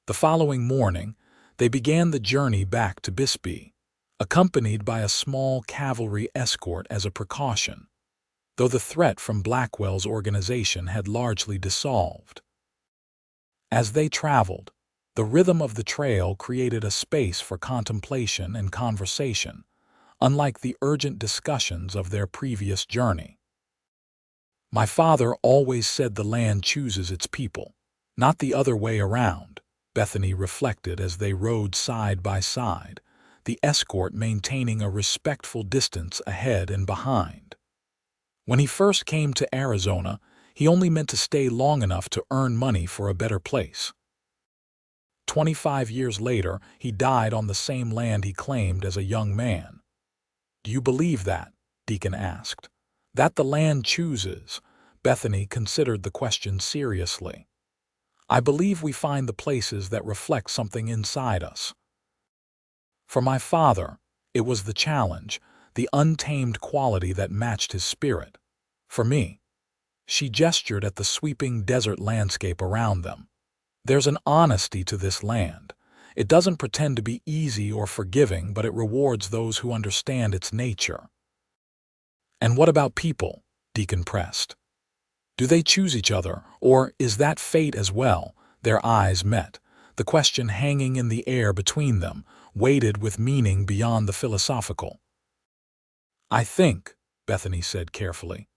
The following morning, they began the journey back to Bisbee, accompanied by a small cavalry escort as a precaution, though the threat from Blackwell's organization had largely dissolved. As they traveled, the rhythm of the trail created a space for contemplation and conversation, unlike the urgent discussions of their previous journey. "My father always said the land chooses its people, not the other way around," Bethany reflected as they rode side by side, the escort maintaining a respectful distance ahead and behind. When he first came to Arizona, he only meant to stay long enough to earn money for a better place. 25 years later, he died on the same land he claimed as a young man. "Do you believe that?" Deacon asked. "That the land chooses?" Bethany considered the question seriously. "I believe we find the places that reflect something inside us. For my father, it was the challenge, the untamed quality that matched his spirit. For me," she gestured at the sweeping desert landscape around them, "there's an honesty to this land. It doesn't pretend to be easy or forgiving, but it rewards those who understand its nature." "And what about people?" Deacon pressed. "Do they choose each other, or is that fate as well?" Their eyes met, the question hanging in the air between them, weighted with meaning beyond the philosophical. "I think," Bethany said carefully,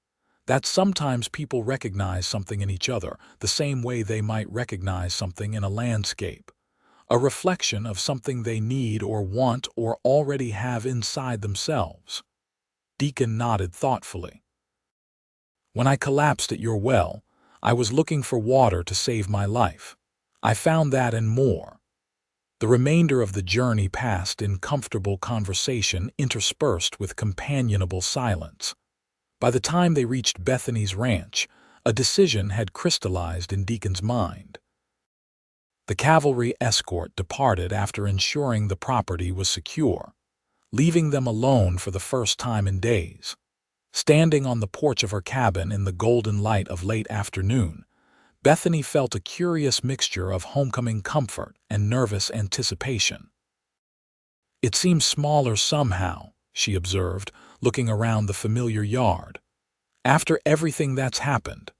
"that sometimes people recognize something in each other, the same way they might recognize something in a landscape. a reflection of something they need or want or already have inside themselves. Deacon nodded thoughtfully. When I collapsed at your well, I was looking for water to save my life. I found that and more. The remainder of the journey passed in comfortable conversation interspersed with companionable silence. By the time they reached Bethany's ranch, a decision had crystallized in Deacon's mind. The cavalry escort departed after ensuring the property was secure, leaving them alone for the first time in days. Standing on the porch of her cabin in the golden light of late afternoon, Bethany felt a curious mixture of homecoming comfort and nervous anticipation. "It seems smaller somehow," she observed, looking around the familiar yard. "After everything that's happened."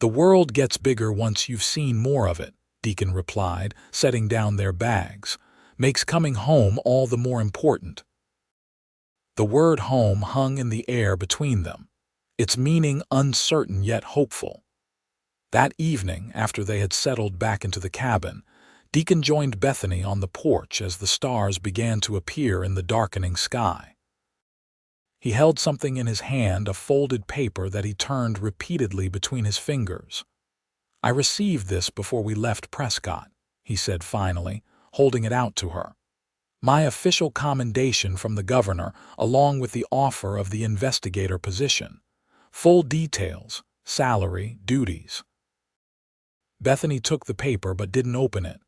"The world gets bigger once you've seen more of it," Deacon replied, setting down their bags. "Makes coming home all the more important." The word home hung in the air between them, its meaning uncertain yet hopeful. That evening, after they had settled back into the cabin, Deacon joined Bethany on the porch as the stars began to appear in the darkening sky. He held something in his hand, a folded paper that he turned repeatedly between his fingers. "I received this before we left Prescott," he said finally, holding it out to her. "My official commendation from the governor, along with the offer of the investigator position. Full details, salary, duties." Bethany took the paper but didn't open it.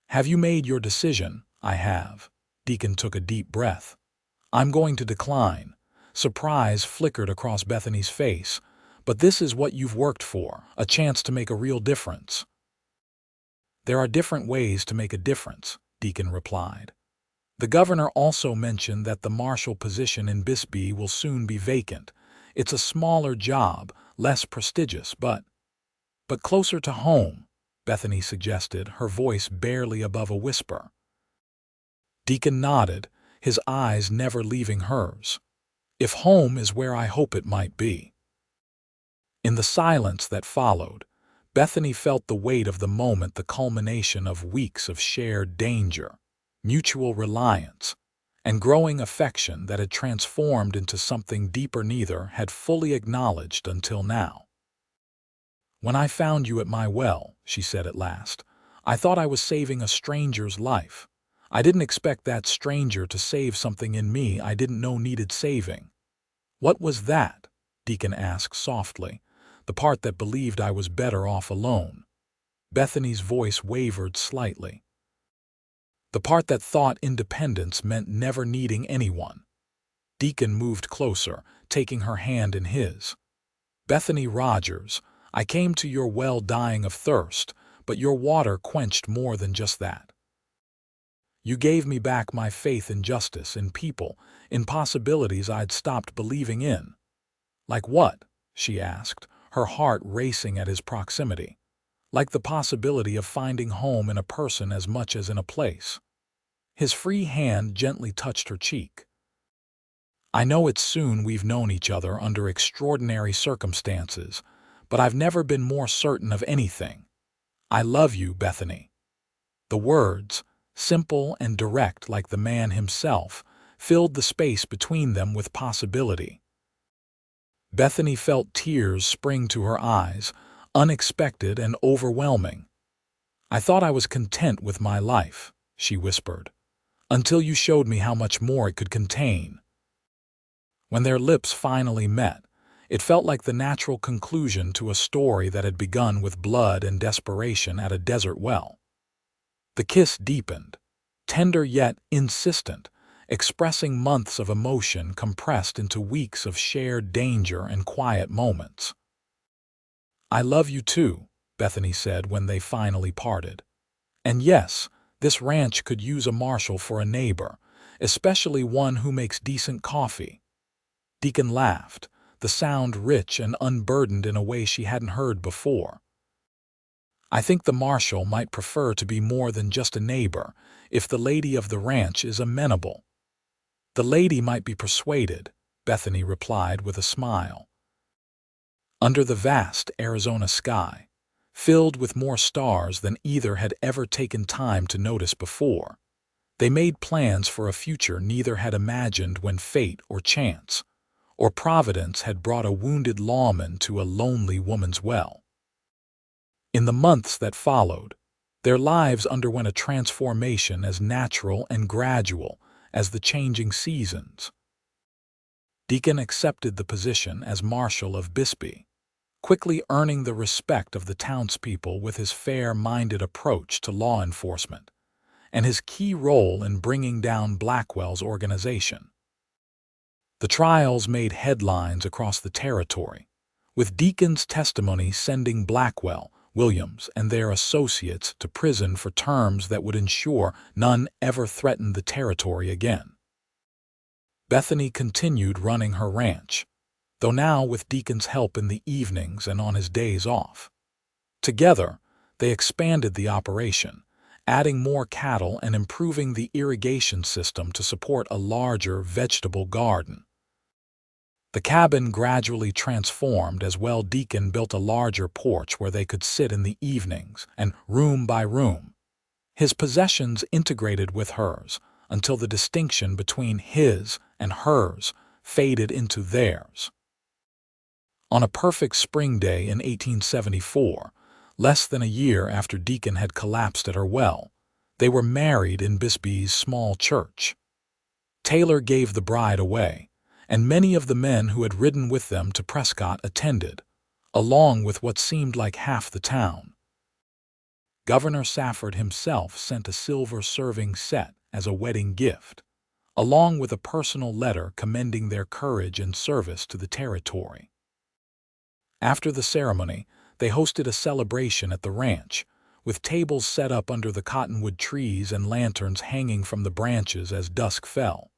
"Have you made your decision?" "I have." Deacon took a deep breath. "I'm going to decline." Surprise flickered across Bethany's face. "But this is what you've worked for, a chance to make a real difference." "There are different ways to make a difference," Deacon replied. "The governor also mentioned that the marshal position in Bisbee will soon be vacant. It's a smaller job, less prestigious, but closer to home," Bethany suggested, her voice barely above a whisper. Deacon nodded, his eyes never leaving hers. "If home is where I hope it might be." In the silence that followed, Bethany felt the weight of the moment, the culmination of weeks of shared danger, mutual reliance, and growing affection that had transformed into something deeper neither had fully acknowledged until now. "When I found you at my well," she said at last, "I thought I was saving a stranger's life. I didn't expect that stranger to save something in me I didn't know needed saving." "What was that?" Deacon asked softly. "The part that believed I was better off alone." Bethany's voice wavered slightly. "The part that thought independence meant never needing anyone." Deacon moved closer, taking her hand in his. "Bethany Rodgers, I came to your well dying of thirst, but your water quenched more than just that. You gave me back my faith in justice, in people, in possibilities I'd stopped believing in." "Like what?" she asked, her heart racing at his proximity. "Like the possibility of finding home in a person as much as in a place." His free hand gently touched her cheek. "I know it's soon we've known each other under extraordinary circumstances, but I've never been more certain of anything. I love you, Bethany." The words, simple and direct like the man himself, filled the space between them with possibility. Bethany felt tears spring to her eyes, unexpected and overwhelming. "I thought I was content with my life," she whispered, "until you showed me how much more it could contain." When their lips finally met, it felt like the natural conclusion to a story that had begun with blood and desperation at a desert well. The kiss deepened, tender yet insistent, expressing months of emotion compressed into weeks of shared danger and quiet moments. "I love you too," Bethany said when they finally parted. "And yes, this ranch could use a marshal for a neighbor, especially one who makes decent coffee." Deacon laughed, the sound rich and unburdened in a way she hadn't heard before. "I think the marshal might prefer to be more than just a neighbor, if the lady of the ranch is amenable." "The lady might be persuaded," Bethany replied with a smile. Under the vast Arizona sky, filled with more stars than either had ever taken time to notice before. They made plans for a future neither had imagined when fate or chance or providence had brought a wounded lawman to a lonely woman's well. In the months that followed, their lives underwent a transformation as natural and gradual as the changing seasons. Deacon accepted the position as Marshal of Bisbee, quickly earning the respect of the townspeople with his fair-minded approach to law enforcement and his key role in bringing down Blackwell's organization. The trials made headlines across the territory, with Deacon's testimony sending Blackwell, Williams, and their associates to prison for terms that would ensure none ever threatened the territory again. Bethany continued running her ranch, though now with Deacon's help in the evenings and on his days off. Together, they expanded the operation, adding more cattle and improving the irrigation system to support a larger vegetable garden. The cabin gradually transformed as well. Deacon built a larger porch where they could sit in the evenings, and room by room, his possessions integrated with hers until the distinction between his and hers faded into theirs. On a perfect spring day in 1874, less than a year after Deacon had collapsed at her well, they were married in Bisbee's small church. Taylor gave the bride away, and many of the men who had ridden with them to Prescott attended, along with what seemed like half the town. Governor Safford himself sent a silver serving set as a wedding gift, along with a personal letter commending their courage and service to the territory. After the ceremony, they hosted a celebration at the ranch, with tables set up under the cottonwood trees and lanterns hanging from the branches as dusk fell.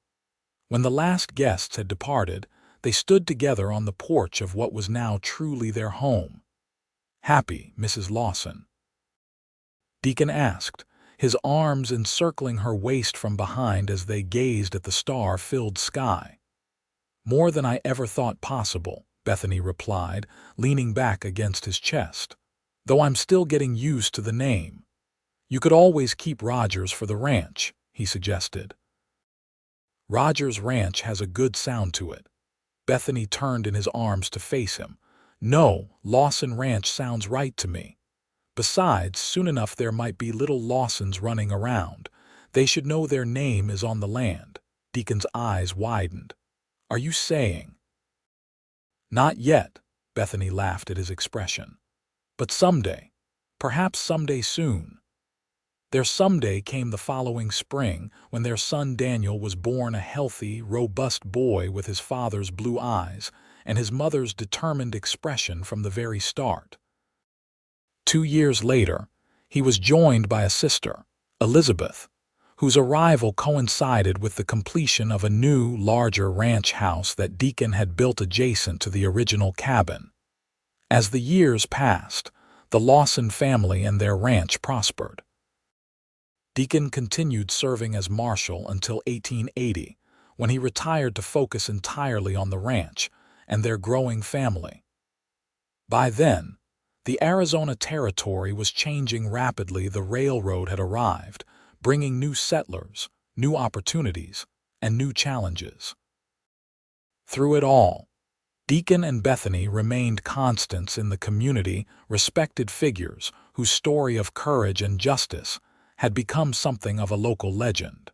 When the last guests had departed, they stood together on the porch of what was now truly their home. "Happy, Mrs. Lawson?" Deacon asked, his arms encircling her waist from behind as they gazed at the star-filled sky. "More than I ever thought possible," Bethany replied, leaning back against his chest, "though I'm still getting used to the name." "You could always keep Rodgers for the ranch," he suggested. "Rodgers Ranch has a good sound to it." Bethany turned in his arms to face him. "No, Lawson Ranch sounds right to me. Besides, soon enough there might be little Lawsons running around. They should know their name is on the land." Deacon's eyes widened. "Are you saying—" "Not yet," Bethany laughed at his expression. "But someday, perhaps someday soon." Their someday came the following spring, when their son Daniel was born, a healthy, robust boy with his father's blue eyes and his mother's determined expression from the very start. 2 years later, he was joined by a sister, Elizabeth, whose arrival coincided with the completion of a new, larger ranch house that Deacon had built adjacent to the original cabin. As the years passed, the Lawson family and their ranch prospered. Deacon continued serving as marshal until 1880, when he retired to focus entirely on the ranch and their growing family. By then, the Arizona Territory was changing rapidly. The railroad had arrived, bringing new settlers, new opportunities, and new challenges. Through it all, Deacon and Bethany remained constants in the community, respected figures whose story of courage and justice had become something of a local legend.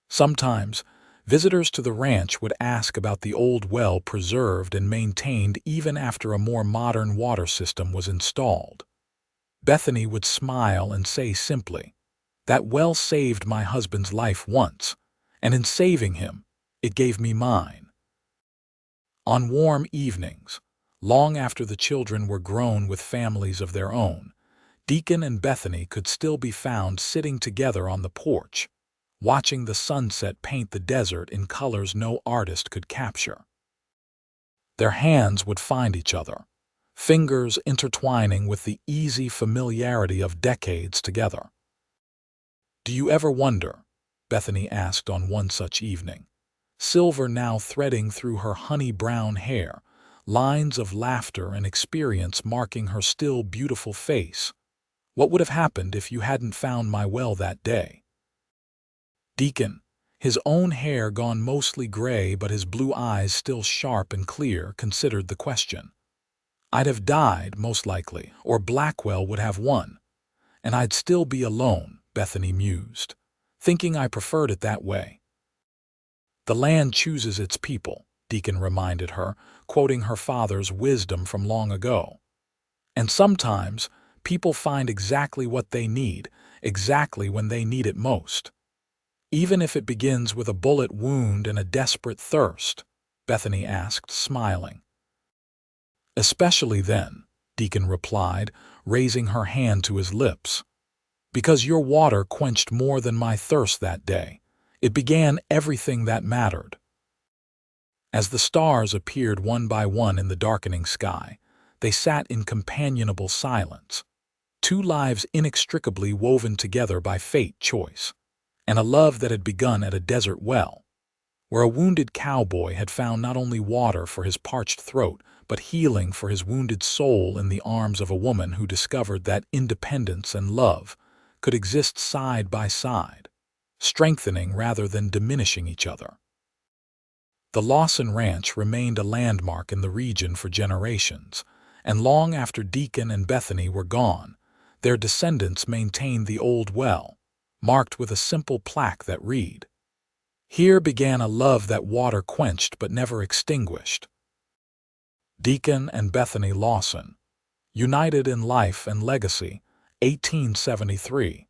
Sometimes, visitors to the ranch would ask about the old well preserved and maintained even after a more modern water system was installed. Bethany would smile and say simply, "That well saved my husband's life once, and in saving him, it gave me mine." On warm evenings, long after the children were grown with families of their own, Deacon and Bethany could still be found sitting together on the porch, watching the sunset paint the desert in colors no artist could capture. Their hands would find each other, fingers intertwining with the easy familiarity of decades together. "Do you ever wonder," Bethany asked on one such evening, silver now threading through her honey-brown hair, lines of laughter and experience marking her still beautiful face. What would have happened if you hadn't found my well that day? Deacon, his own hair gone mostly gray but his blue eyes still sharp and clear, considered the question. I'd have died, most likely, or Blackwell would have won. And I'd still be alone, Bethany mused, thinking I preferred it that way. The land chooses its people, Deacon reminded her, quoting her father's wisdom from long ago. And sometimes, people find exactly what they need, exactly when they need it most. Even if it begins with a bullet wound and a desperate thirst, Bethany asked, smiling. Especially then, Deacon replied, raising her hand to his lips. Because your water quenched more than my thirst that day. It began everything that mattered. As the stars appeared one by one in the darkening sky, they sat in companionable silence, two lives inextricably woven together by fate choice, and a love that had begun at a desert well, where a wounded cowboy had found not only water for his parched throat, but healing for his wounded soul in the arms of a woman who discovered that independence and love could exist side by side, strengthening rather than diminishing each other. The Lawson Ranch remained a landmark in the region for generations, and long after Deacon and Bethany were gone, their descendants maintained the old well, marked with a simple plaque that read, "Here began a love that water quenched but never extinguished." Deacon and Bethany Lawson, united in life and legacy, 1873.